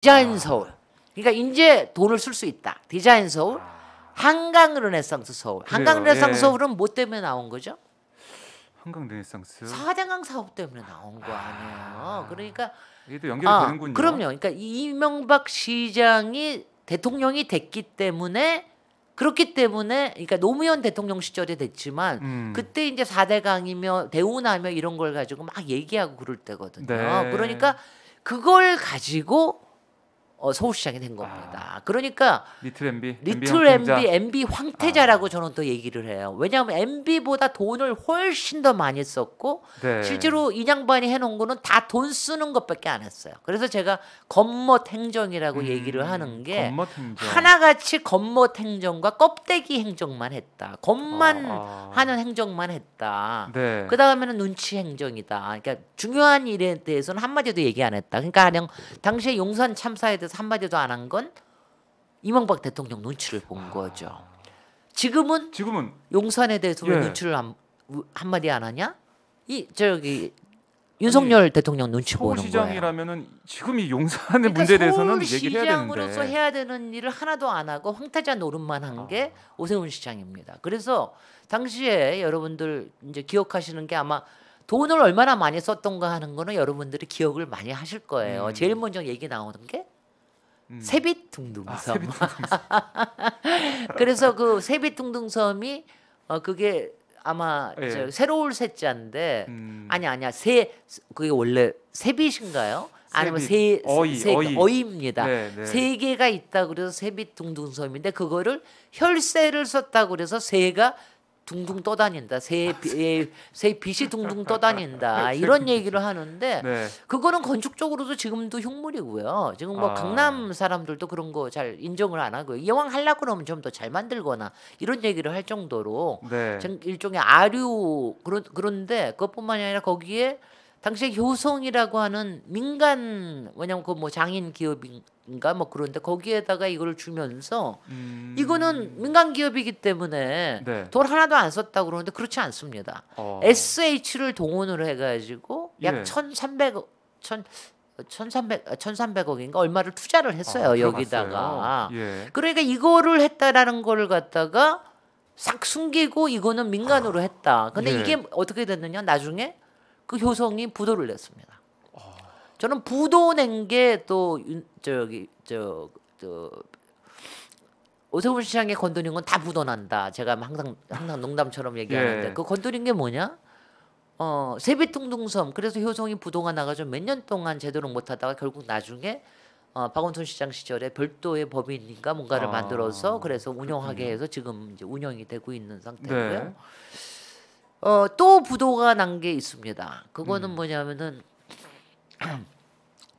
디자인 서울. 그러니까 이제 돈을 쓸 수 있다. 디자인 서울, 한강 르네상스 서울. 그래요. 한강 르네상스 예. 서울은 뭐 때문에 나온 거죠? 한강 르네상스. 4대강 사업 때문에 나온 거 아니에요. 그러니까 이게 또 연결이 되는군요. 그럼요. 그러니까 이명박 시장이 대통령이 됐기 때문에 그렇기 때문에 그러니까 노무현 대통령 시절에 됐지만 그때 이제 4대강이며 대운하며 이런 걸 가지고 막 얘기하고 그럴 때거든요. 네. 그러니까 그걸 가지고 서울시장이 된 겁니다. 그러니까 리틀 MB, MB 황태자라고 저는 또 얘기를 해요. 왜냐하면 MB보다 돈을 훨씬 더 많이 썼고 네. 실제로 이 양반이 해놓은 거는 다 돈 쓰는 것밖에 안 했어요. 그래서 제가 겉멋 행정이라고 얘기를 하는 게 겉멋 행정. 하나같이 겉멋 행정과 껍데기 행정만 했다. 겉만 하는 행정만 했다. 네. 그 다음에는 눈치 행정이다. 그러니까 중요한 일에 대해서는 한마디도 얘기 안 했다. 그러니까 그냥 당시에 용산 참사에 대해서 한마디도 안 한 건 이명박 대통령 눈치를 본 거죠. 지금은 용산에 대해서 왜 눈치를 한마디 안 하냐? 윤석열 대통령 눈치 보는 거예요. 서울시장이라면은 지금 이 용산의 문제에 대해서는 얘기를 해야 되는데 서울시장으로서 해야 되는 일을 하나도 안 하고 황태자 노릇만 한 게 오세훈 시장입니다. 그래서 당시에 여러분들 이제 기억하시는 게 아마 돈을 얼마나 많이 썼던가 하는 거는 여러분들이 기억을 많이 하실 거예요. 제일 먼저 얘기 나오는 게 세빛둥둥섬. 그래서 그 세빛둥둥섬이 그게 아마 새로울 세자인데 아니야 그게 원래 세빛인가요? 아니면 어이입니다. 네. 세 개가 있다 그래서 세빛둥둥섬인데 그거를 혈세를 썼다 그래서 새가 둥둥 떠다닌다. 새 빛이 둥둥 떠다닌다. 이런 얘기를 하는데 그거는 건축적으로도 지금도 흉물이고요. 지금 뭐 강남 사람들도 그런 거 잘 인정을 안 하고요. 이왕 하려고 그러면 좀 더 잘 만들거나 이런 얘기를 할 정도로 일종의 아류 그런데 그것뿐만이 아니라 거기에 당시에 효성이라고 하는 민간 왜냐면 그 뭐 장인 기업인가 뭐 그런데 거기에다가 이걸 주면서 이거는 민간 기업이기 때문에 돈 하나도 안 썼다고 그러는데 그렇지 않습니다. SH를 동원을 해가지고 약 1,300억인가 얼마를 투자를 했어요. 여기다가. 그러니까 이거를 했다라는 거를 갖다가 싹 숨기고 이거는 민간으로 했다. 근데 이게 어떻게 됐느냐 나중에 그 효성이 부도를 냈습니다. 저는 부도 낸 게 또 오세훈 시장에 건드린 건 다 부도 난다. 제가 항상 농담처럼 얘기하는데 그 건드린 게 뭐냐? 세빛둥둥섬. 그래서 효성이 부도가 나가지고 몇 년 동안 제대로 못하다가 결국 나중에 박원순 시장 시절에 별도의 법인인가 뭔가를 만들어서 그래서 운영하게 해서 지금 이제 운영이 되고 있는 상태고요. 또 부도가 난 게 있습니다. 그거는 뭐냐면은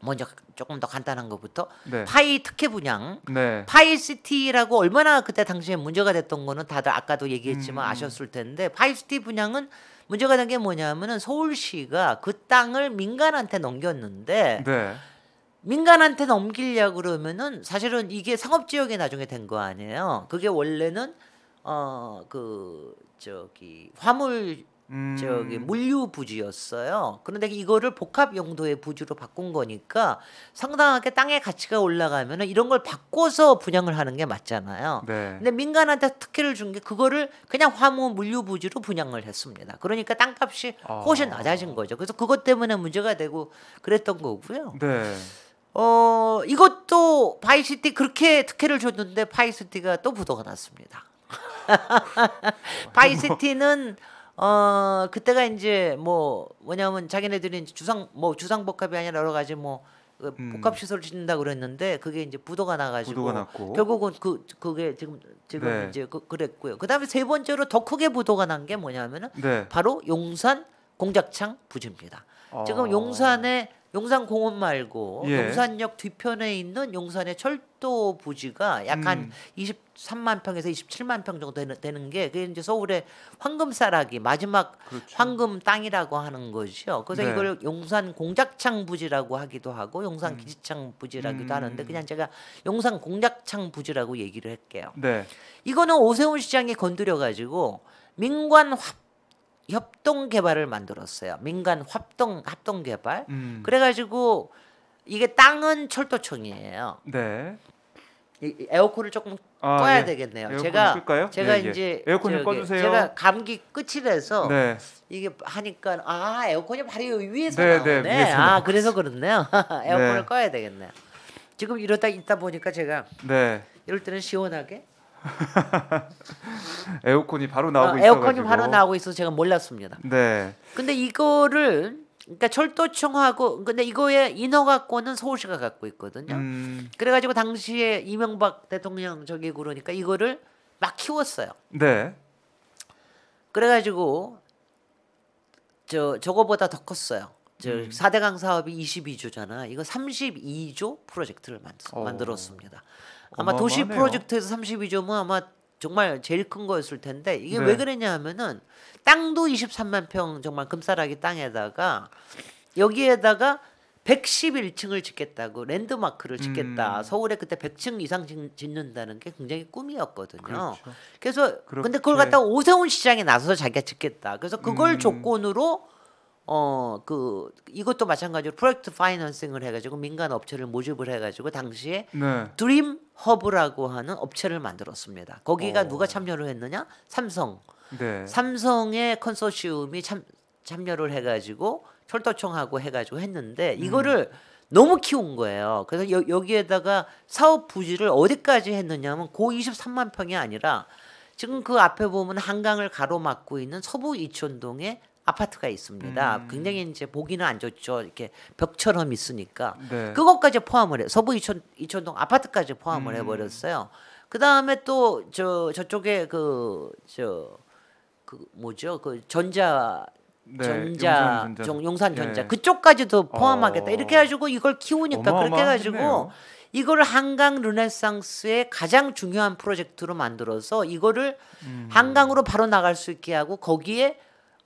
먼저 조금 더 간단한 것부터 파이 특혜 분양, 파이시티라고 얼마나 그때 당시에 문제가 됐던 거는 다들 아까도 얘기했지만 아셨을 텐데 파이시티 분양은 문제가 된 게 뭐냐면은 서울시가 그 땅을 민간한테 넘겼는데 민간한테 넘기려고 그러면은 사실은 이게 상업지역에 나중에 된 거 아니에요. 그게 원래는 화물 물류 부지였어요. 그런데 이거를 복합 용도의 부지로 바꾼 거니까 상당하게 땅의 가치가 올라가면은 이런 걸 바꿔서 분양을 하는 게 맞잖아요. 근데 민간한테 특혜를 준 게 그거를 그냥 화물 물류 부지로 분양을 했습니다. 그러니까 땅값이 훨씬 낮아진 거죠. 그래서 그것 때문에 문제가 되고 그랬던 거고요. 이것도 파이시티 그렇게 특혜를 줬는데 파이시티가 또 부도가 났습니다. 파이시티는 그때가 이제 뭐냐면 자기네들이 주상복합이 아니라 여러 가지 복합 시설을 짓는다 그랬는데 그게 이제 부도가 나가지고 결국은 그게 지금 이제 그랬고요. 그다음에 세 번째로 더 크게 부도가 난 게 뭐냐면은 바로 용산 공작창 부지입니다. 지금 용산 공원 말고 용산역 뒤편에 있는 용산의 철도 부지가 약 한 23만 평에서 27만 평 정도 되는 게 그게 이제 서울의 황금싸라기 마지막 황금 땅이라고 하는 거죠. 그래서 이걸 용산 공작창 부지라고 하기도 하고 용산 기지창 부지라기도 하는데 그냥 제가 용산 공작창 부지라고 얘기를 할게요. 이거는 오세훈 시장이 건드려 가지고 민관 협동 개발을 만들었어요. 민간 합동 개발. 그래가지고 이게 땅은 철도청이에요. 네. 이 에어컨을 조금 꺼야 예. 되겠네요. 끌까요? 제가 예, 예. 이제 에어컨을 꺼주세요. 제가 감기 끝이라서 네. 이게 하니까 에어컨이 바로 여기 위에서 네, 나오네. 네, 위에서 나오고 그래서 그렇네요. 에어컨을 네. 꺼야 되겠네요. 지금 있다 보니까 제가 네. 이럴 때는 시원하게 에어컨이 바로 나오고 있어가지고. 에어컨이 바로 나오고 있어서 제가 몰랐습니다. 네. 근데 이거를 그러니까 철도청하고 근데 이거의 인허가권은 서울시가 갖고 있거든요. 그래가지고 당시에 이명박 대통령 저기 그러니까 이거를 막 키웠어요. 네. 그래가지고 저거보다 더 컸어요. 4대강 사업이 22조잖아. 이거 32조 프로젝트를 만들었습니다. 아마 도시 프로젝트에서 32조면 아마 정말 제일 큰 거였을 텐데 이게 왜 그랬냐 하면은 땅도 23만 평 정말 금싸라기 땅에다가 여기에다가 111층을 짓겠다고 랜드마크를 짓겠다. 서울에 그때 100층 이상 짓는다는 게 굉장히 꿈이었거든요. 그렇죠. 그래서 근데 그걸 갖다가 오세훈 시장에 나서서 자기가 짓겠다. 그래서 그걸 조건으로 이것도 마찬가지로 프로젝트 파이낸싱을 해가지고 민간 업체를 모집을 해가지고 당시에 드림 허브라고 하는 업체를 만들었습니다. 거기가 누가 참여를 했느냐? 삼성. 네. 삼성의 컨소시엄이 참여를 해가지고 철도청하고 해가지고 했는데 이거를 너무 키운 거예요. 그래서 여기에다가 사업 부지를 어디까지 했느냐면 고 23만 평이 아니라 지금 그 앞에 보면 한강을 가로막고 있는 서부 이촌동에 아파트가 있습니다. 굉장히 이제 보기는 안 좋죠. 이렇게 벽처럼 있으니까 그것까지 포함을 해. 서부 이촌동 아파트까지 포함을 해버렸어요. 그 다음에 또 저쪽에 용산전자 그쪽까지도 포함하겠다. 이렇게 해가지고 이걸 키우니까 그렇게 해가지고 이걸 한강 르네상스의 가장 중요한 프로젝트로 만들어서 이거를 한강으로 바로 나갈 수 있게 하고 거기에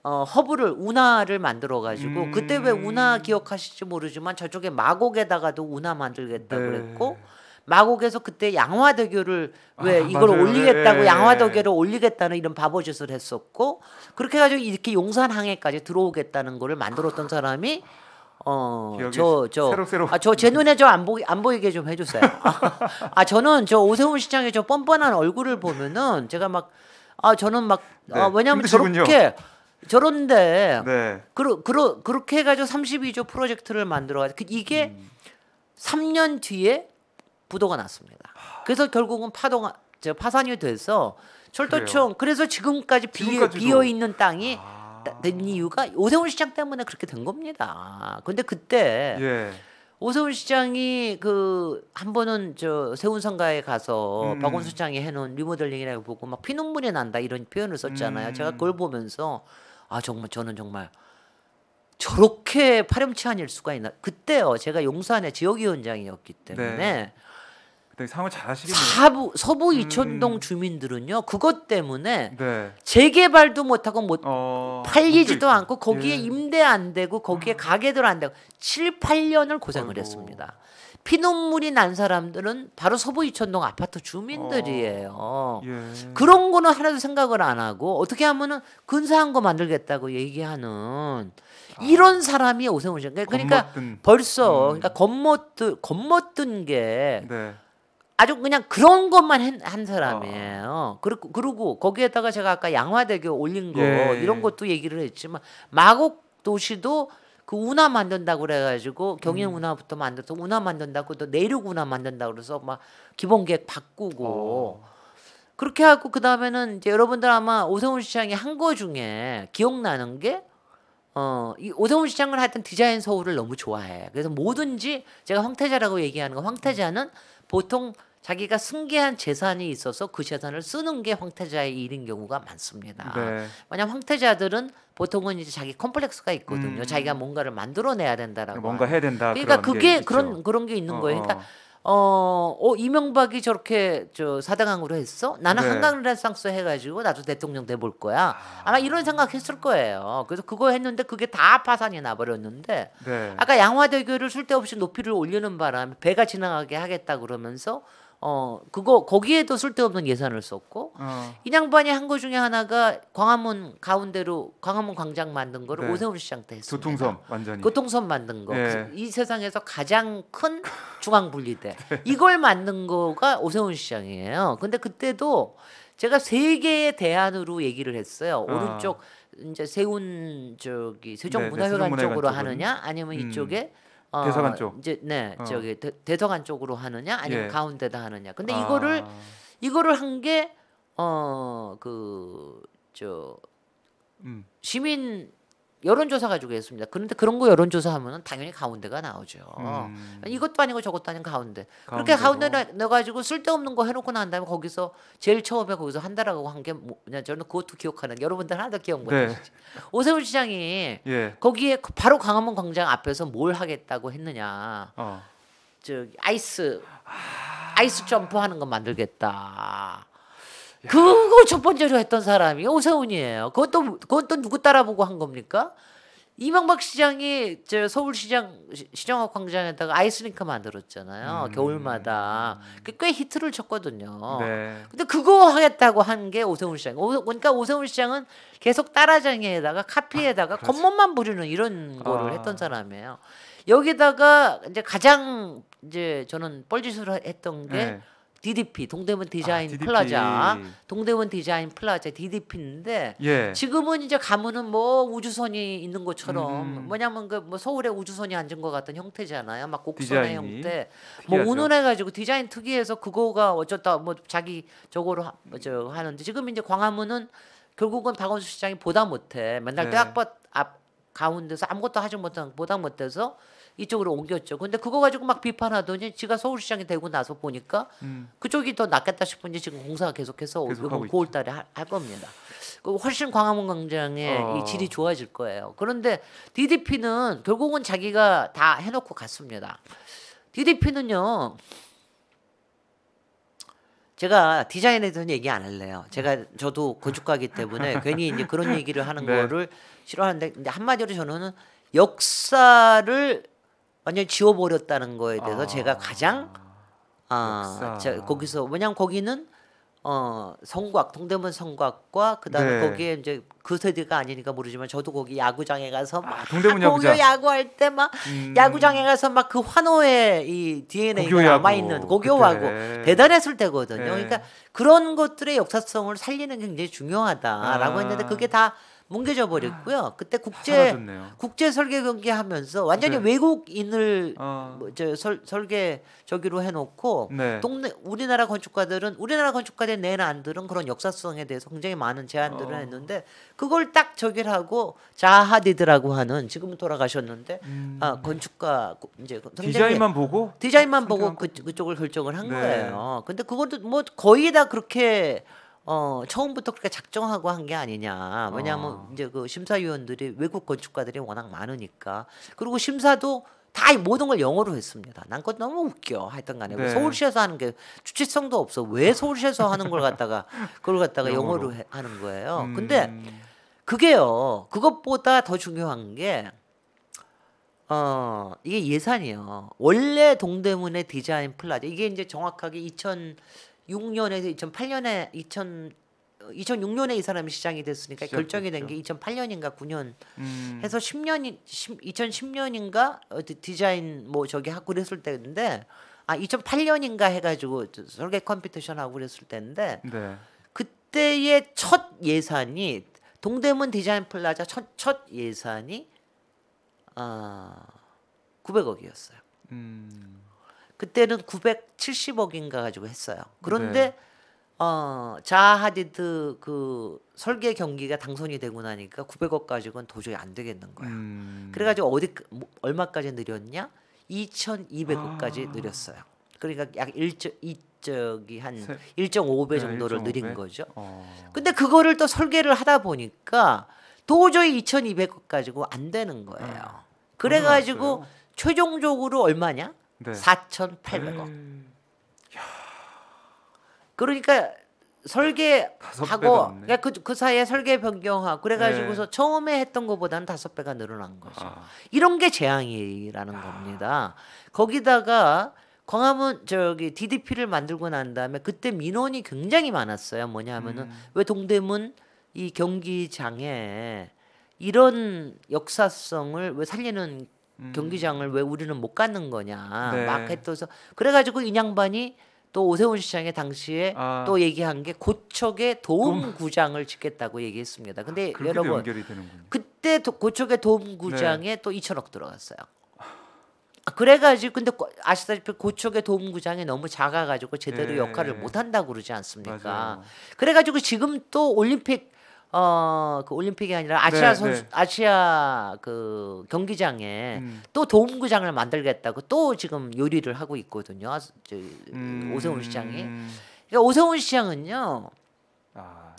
운하를 만들어가지고 그때 왜 운하 기억하실지 모르지만 저쪽에 마곡에다가도 운하 만들겠다고 그랬고 마곡에서 그때 양화대교를 이걸 맞아요. 올리겠다고 양화대교를 올리겠다는 이런 바보짓을 했었고 그렇게 해가지고 이렇게 용산항해까지 들어오겠다는 거를 만들었던 사람이 제 눈에 안 보이게 좀 해주세요. 저는 오세훈 시장의 저 뻔뻔한 얼굴을 보면은 제가 왜냐하면 저런데 그렇게 해가지고 32조 프로젝트를 만들어가지고 이게 3년 뒤에 부도가 났습니다. 그래서 결국은 파산이 돼서 철도청 그래서 지금까지 비어 있는 땅이 된 이유가 오세훈 시장 때문에 그렇게 된 겁니다. 근데 그때 오세훈 시장이 한 번은 세운상가에 가서 박원순 시장이 해놓은 리모델링이라고 보고 막 피눈물이 난다 이런 표현을 썼잖아요. 제가 그걸 보면서 정말 저는 정말 저렇게 파렴치한일 수가 있나. 그때요 제가 용산의 지역위원장이었기 때문에 상을 잘 하시겠네요. 서부 이촌동 주민들은요 그것 때문에 재개발도 못하고 팔리지도 않고 거기에 임대 안 되고 거기에 가게들 안 되고 7, 8년을 고생을 했습니다. 피눈물이 난 사람들은 바로 서부 이촌동 아파트 주민들이에요. 그런 거는 하나도 생각을 안 하고 어떻게 하면은 근사한 거 만들겠다고 얘기하는 이런 사람이 오세훈 시장. 그러니까 벌써 겉멋든 게 아주 그냥 그런 것만 한 사람이에요. 그리고 거기에다가 제가 아까 양화대교 올린 거 이런 것도 얘기를 했지만 마곡 도시도 그 운하 만든다고 그래가지고 경인 운하부터 만들어서 운하 만든다고 또 내륙 운하 만든다고 그래서 막 기본 계획 바꾸고 그렇게 하고 그 다음에는 이제 여러분들 아마 오세훈 시장이 한 거 중에 기억나는 게 이 오세훈 시장을 하여튼 디자인 서울을 너무 좋아해. 그래서 뭐든지 제가 황태자라고 얘기하는 거 황태자는 보통 자기가 승계한 재산이 있어서 그 재산을 쓰는 게 황태자의 일인 경우가 많습니다. 왜냐하면 황태자들은 보통은 이제 자기 컴플렉스가 있거든요. 자기가 뭔가를 만들어내야 된다라고. 뭔가 해야 된다. 그러니까 그게 그런 게 있는 거예요. 그러니까 이명박이 저렇게 4대강으로 했어? 나는 한강 르네상스 해가지고 나도 대통령 돼볼 거야. 아마 이런 생각했을 거예요. 그래서 그거 했는데 그게 다 파산이 나버렸는데 아까 양화대교를 쓸데없이 높이를 올리는 바람에 배가 지나가게 하겠다 그러면서 그거 거기에도 쓸데없는 예산을 썼고 이 양반이 한 거 중에 하나가 광화문 가운데로 광화문 광장 만든 거를 네. 오세훈 시장 때 했습니다. 교통섬 완전히. 교통섬 만든 거. 네. 이 세상에서 가장 큰 중앙 분리대. 이걸 만든 거가 오세훈 시장이에요. 근데 그때도 제가 세 개의 대안으로 얘기를 했어요. 오른쪽 이제 세운 저기 세종문화회관 쪽으로 하느냐, 아니면 이쪽에 대서관 쪽. 이제 저기 대서관 쪽으로 하느냐, 아니면 예. 가운데다 하느냐. 근데 이거를 한 게 시민 여론조사 가지고 했습니다. 그런데 그런 거 여론조사 하면은 당연히 가운데가 나오죠. 이것도 아니고 저것도 아닌 가운데. 그렇게 가운데 넣어가지고 쓸데없는 거 해놓고 난 다음에 거기서 제일 처음에 거기서 한다라고 한 게 뭐냐, 저는 그것도 기억하는, 여러분들 하나도 기억 못하시죠. 오세훈 시장이 거기에 바로 광화문 광장 앞에서 뭘 하겠다고 했느냐. 저기 아이스 점프 하는 거 만들겠다. 그거 첫 번째로 했던 사람이 오세훈이에요. 그것도 누구 따라보고 한 겁니까? 이명박 시장이 저 서울시장 시정학 광장에다가 아이스링크 만들었잖아요. 겨울마다. 꽤 히트를 쳤거든요. 네. 근데 그거 하겠다고 한 게 오세훈 시장. 그러니까 오세훈 시장은 계속 따라쟁이에다가 카피에다가 겉멋만 부리는 이런 거를 했던 사람이에요. 여기다가 이제 가장 이제 저는 뻘짓을 했던 게 DDP 동대문 디자인 DDP. 플라자, 동대문 디자인 플라자 DDP인데 지금은 이제 가면은 뭐 우주선이 있는 것처럼 뭐냐면 그 뭐 서울에 우주선이 앉은 것 같은 형태잖아요. 막 곡선의 형태, 뭐 운운해가지고 디자인 특이해서 그거가 어쩌다 뭐 자기 저거로 하는데 지금 이제 광화문은 결국은 박원순 시장이 보다 못해. 맨날 대학밭 앞 가운데서 아무것도 하지 못한 보다 못해서 이쪽으로 옮겼죠. 근데 그거 가지고 막 비판하더니 지가 서울시장이 되고 나서 보니까 그쪽이 더 낫겠다 싶은지 지금 공사가 계속해서 9월달에 할 겁니다. 훨씬 광화문 광장의 이 질이 좋아질 거예요. 그런데 DDP는 결국은 자기가 다 해놓고 갔습니다. DDP는요. 제가 디자인에 대해서는 얘기 안 할래요. 저도 건축가이기 때문에 괜히 이제 그런 얘기를 하는 거를 싫어하는데, 근데 한마디로 저는 역사를 완전히 지워버렸다는 거에 대해서 제가 가장 거기서, 왜냐면 거기는 성곽, 동대문 성곽과 그다음에 거기에 이제 그 세대가 아니니까 모르지만 저도 거기 야구장에 가서 막 동대문 야구할 때 막 야구장에 가서 막 그 환호의 이 DNA가 남아 있는 고교야구 대단했을 때거든요. 그러니까 그런 것들의 역사성을 살리는 게 굉장히 중요하다라고 했는데 그게 다 뭉개져 버렸고요. 그때 국제 설계 경기 하면서 완전히 외국인을 설계 저기로 해놓고 우리나라 건축가들 내란들은 그런 역사성에 대해서 굉장히 많은 제안들을 했는데 그걸 딱 저기를 하고 자하디드라고 하는, 지금은 돌아가셨는데 건축가 이제 디자인만 보고 그쪽을 결정을 한 거예요. 근데 그것도 뭐 거의 다 그렇게 처음부터 그렇게 작정하고 한 게 아니냐. 왜냐하면 이제 그 심사위원들이 외국 건축가들이 워낙 많으니까. 그리고 심사도 다 모든 걸 영어로 했습니다. 난 그거 너무 웃겨. 하여튼 간에 서울시에서 하는 게 주체성도 없어. 왜 서울시에서 하는 걸 갖다가 그걸 갖다가 영어로 하는 거예요. 근데 그게요. 그것보다 더 중요한 게 이게 예산이에요. 원래 동대문의 디자인 플라자, 이게 이제 정확하게 2006년에서 2008년에 2006년에 이 사람이 시장이 됐으니까 결정이 된 게 2008년인가 9년 해서 2010년인가 디자인 뭐 저기 하고 그랬을 때인데 2008년인가 해가지고 설계 컴피티션 하고 그랬을 때인데 그때의 첫 예산이 동대문 디자인 플라자 첫 예산이 900억이었어요. 그때는 970억인가 가지고 했어요. 그런데 자하디드 그 설계 경기가 당선이 되고 나니까 900억 가지고는 도저히 안 되겠는 거예요. 그래가지고 얼마까지 늘렸냐? 2,200억까지 늘렸어요. 그러니까 약 1.5배 정도를 늘린 거죠. 근데 그거를 또 설계를 하다 보니까 도저히 2,200억 가지고 안 되는 거예요. 그래가지고 최종적으로 얼마냐? 4,800억. 그러니까 설계하고 그 사이에 설계 변경하고 그래가지고서 처음에 했던 것보다는 5배가 늘어난 거죠. 이런 게 재앙이라는 겁니다. 거기다가 광화문 저기 DDP를 만들고 난 다음에 그때 민원이 굉장히 많았어요. 뭐냐면은 왜 동대문 이 경기장에 이런 역사성을 왜 살리는 경기장을 왜 우리는 못 갖는 거냐 네. 막 했어서 그래가지고 인양반이 또 오세훈 시장이 당시에 또 얘기한 게 고척에 도움구장을 짓겠다고 얘기했습니다. 근데 여러분 그때 고척의 도움구장에 네. 또 2천억 들어갔어요. 그래가지고 근데 아시다시피 고척의 도움구장이 너무 작아가지고 제대로 네. 역할을 못 한다고 그러지 않습니까? 맞아요. 그래가지고 지금 또 올림픽 그 올림픽이 아니라 아시아 선수 네. 아시아 그 경기장에 또 도움구장을 만들겠다고 또 지금 요리를 하고 있거든요. 오세훈 시장이. 그러니까 오세훈 시장은요.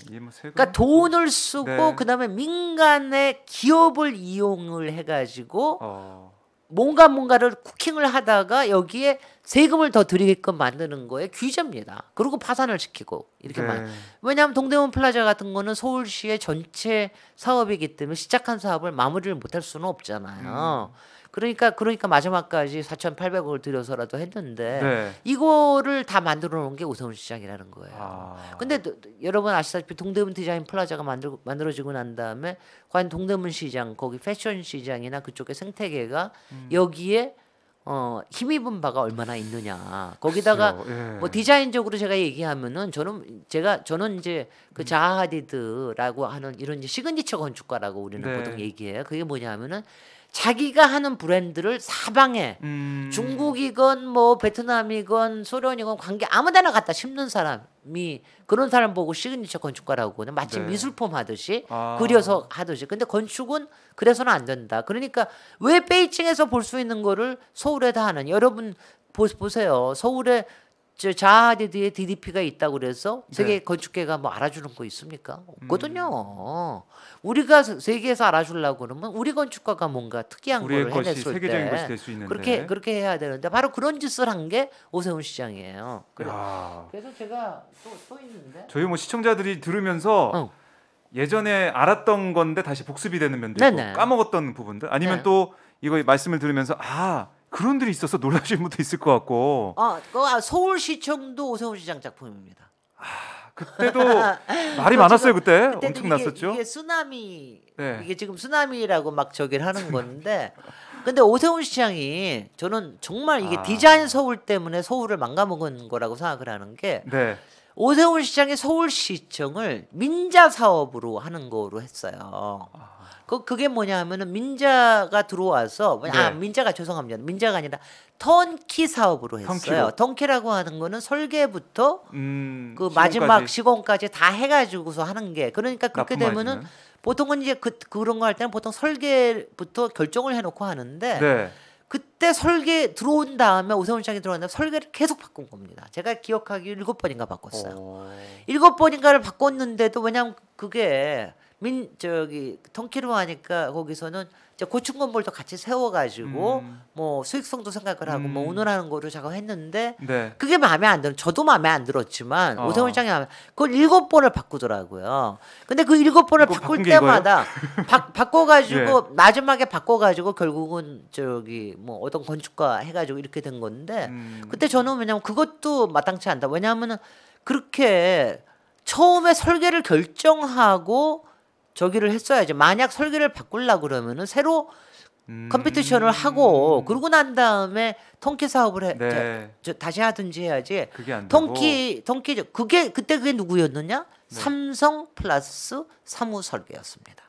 그러니까 돈을 쓰고 네. 그다음에 민간의 기업을 이용을 해가지고. 뭔가를 쿠킹을 하다가 여기에 세금을 더 들이게끔 만드는 거에 귀재입니다. 그리고 파산을 시키고 이렇게 네. 왜냐하면 동대문 플라자 같은 거는 서울시의 전체 사업이기 때문에 시작한 사업을 마무리를 못할 수는 없잖아요. 그러니까 마지막까지 4,800억을 들여서라도 했는데 네. 이거를 다 만들어 놓은 게 오세훈 시장이라는 거예요. 근데 여러분 아시다시피 동대문 디자인 플라자가 만들어지고 난 다음에 과연 동대문 시장 거기 패션 시장이나 그쪽의 생태계가 여기에 힘입은 바가 얼마나 있느냐. 거기다가 예. 뭐 디자인적으로 제가 얘기하면은 저는 이제 그 자하 하디드라고 하는 이런 이제 시그니처 건축가라고 우리는 네. 보통 얘기해요. 그게 뭐냐면은 자기가 하는 브랜드를 사방에 중국이건 뭐 베트남이건 소련이건 관계 아무데나 갖다 심는 사람이 그런 사람 보고 시그니처 건축가라고 마치 네. 미술품 하듯이 그려서 하듯이. 근데 건축은 그래서는 안 된다. 그러니까 왜 베이징에서 볼 수 있는 거를 서울에다 하는. 여러분 보세요. 서울에 자하디드의 DDP가 있다고 그래서 세계 네. 건축계가 뭐 알아주는 거 있습니까? 없거든요. 우리가 세계에서 알아주려고 그러면 우리 건축가가 뭔가 특이한 걸 해냈을 세계적인 것이 될 수 있는데 그렇게 해야 되는데 바로 그런 짓을 한 게 오세훈 시장이에요. 그래서 제가 또 있는데 저희 뭐 시청자들이 들으면서 예전에 알았던 건데 다시 복습이 되는 면도 있고 네네. 까먹었던 부분들 아니면 네. 또 이거 말씀을 들으면서 그런 들이 있어서 놀라시는 분도 있을 것 같고. 서울시청도 오세훈 시장 작품입니다. 그때도 말이 많았어요. 그때 엄청 났었죠. 이게 쓰나미 네. 이게 지금 쓰나미라고 막 저기를 하는 건데 근데 오세훈 시장이 저는 정말 이게 디자인 서울 때문에 서울을 망가먹은 거라고 생각을 하는 게 네. 오세훈 시장이 서울시청을 민자 사업으로 하는 거로 했어요. 그게 뭐냐 하면은 민자가 들어와서 네. 민자가 죄송합니다. 민자가 아니라 턴키 사업으로 했어요. 턴키라고 하는 거는 설계부터 그 마지막 시공까지 다 해가지고서 하는 게 그러니까 그렇게 되면은 보통은 이제 그런 거 할 때는 보통 설계부터 결정을 해놓고 하는데 네. 그때 설계 들어온 다음에 오세훈 시장이 들어온 다음에 설계를 계속 바꾼 겁니다. 제가 기억하기 7번인가 바꿨어요. 7번인가를 바꿨는데도 왜냐하면 그게 턴키로 하니까 거기서는 이제 고층 건물도 같이 세워가지고 뭐 수익성도 생각을 하고 뭐 운운하는 거를 작업했는데 네. 그게 마음에 안 들어. 저도 마음에 안 들었지만 오세훈 시장이 그걸 7번을 바꾸더라고요. 근데 그 7번을 바꿀 때마다 바꿔가지고 네. 마지막에 바꿔가지고 결국은 뭐 어떤 건축가 해가지고 이렇게 된 건데 그때 저는 왜냐면 그것도 마땅치 않다. 왜냐하면은 그렇게 처음에 설계를 결정하고 저기를 했어야지. 만약 설계를 바꾸려고 그러면은 새로 컴피티션을 하고 그러고 난 다음에 턴키 사업을 네. 다시 하든지 해야지. 그게 안 턴키 그게 누구였느냐? 네. 삼성 플러스 사무설계였습니다.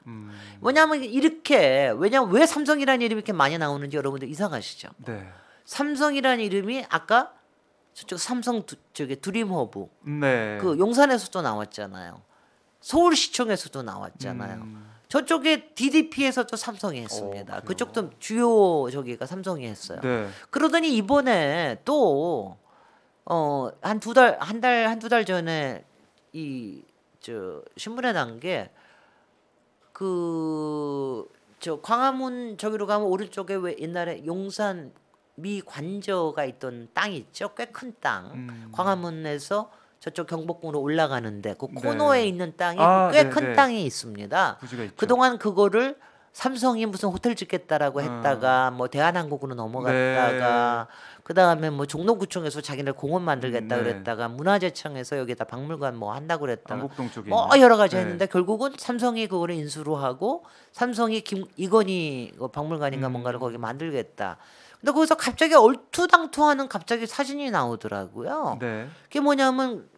왜냐면 왜 삼성이라는 이름이 이렇게 많이 나오는지 여러분들 이상하시죠? 네. 삼성이라는 이름이 아까 저쪽 삼성 드림허브 네. 그 용산에서도 나왔잖아요. 서울시청에서도 나왔잖아요. 저쪽에 DDP에서도 삼성이 했습니다. 그쪽도 주요 저기가 삼성이 했어요. 네. 그러더니 이번에 또 한두 달 전에 신문에 난 게 광화문 저기로 가면 오른쪽에 왜 옛날에 용산 미 관저가 있던 땅이 있죠. 꽤 큰 땅. 광화문에서 저쪽 경복궁으로 올라가는데 그 코너에 네. 있는 땅이 꽤 큰 땅이 있습니다. 부지가 있죠. 그동안 그거를 삼성이 무슨 호텔 짓겠다라고 했다가 뭐 대한항공으로 넘어갔다가 그다음에 뭐 종로구청에서 자기네 공원 만들겠다 그랬다가 문화재청에서 여기다 박물관 뭐 한다고 그랬다가 안국동 쪽에 뭐 여러 가지 했는데 결국은 삼성이 그거를 인수로 하고 삼성이 이건희 박물관인가 뭔가를 거기 만들겠다. 근데 거기서 갑자기 얼토당토하는 갑자기 사진이 나오더라고요. 그게 뭐냐면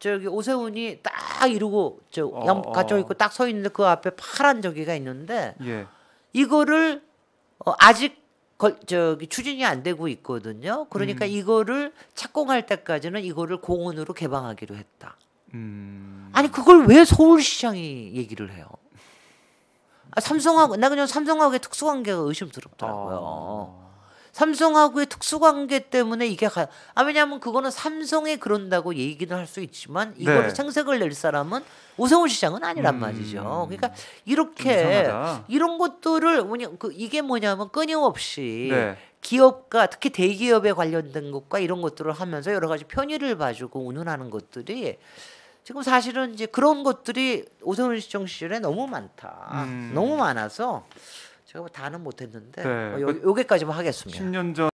저기 오세훈이 딱 이러고 양 갖춰 있고 딱 서 있는데 그 앞에 파란 저기가 있는데 이거를 아직 저기 추진이 안 되고 있거든요. 그러니까 이거를 착공할 때까지는 이거를 공원으로 개방하기로 했다. 아니 그걸 왜 서울시장이 얘기를 해요? 삼성하고 나 그냥 삼성하고의 특수관계가 의심스럽더라고요. 삼성하고의 특수관계 때문에 이게 왜냐하면 그거는 삼성에 그런다고 얘기는 할 수 있지만 이거를 생색을 낼 사람은 오세훈 시장은 아니란 말이죠. 그러니까 이렇게 이런 것들을 이게 뭐냐면 끊임없이 기업과 특히 대기업에 관련된 것과 이런 것들을 하면서 여러 가지 편의를 봐주고 운운하는 것들이 지금 사실은 이제 그런 것들이 오세훈 시장 시절에 너무 많다. 너무 많아서 제가 다는 못했는데 여기까지만 하겠습니다. 10년 전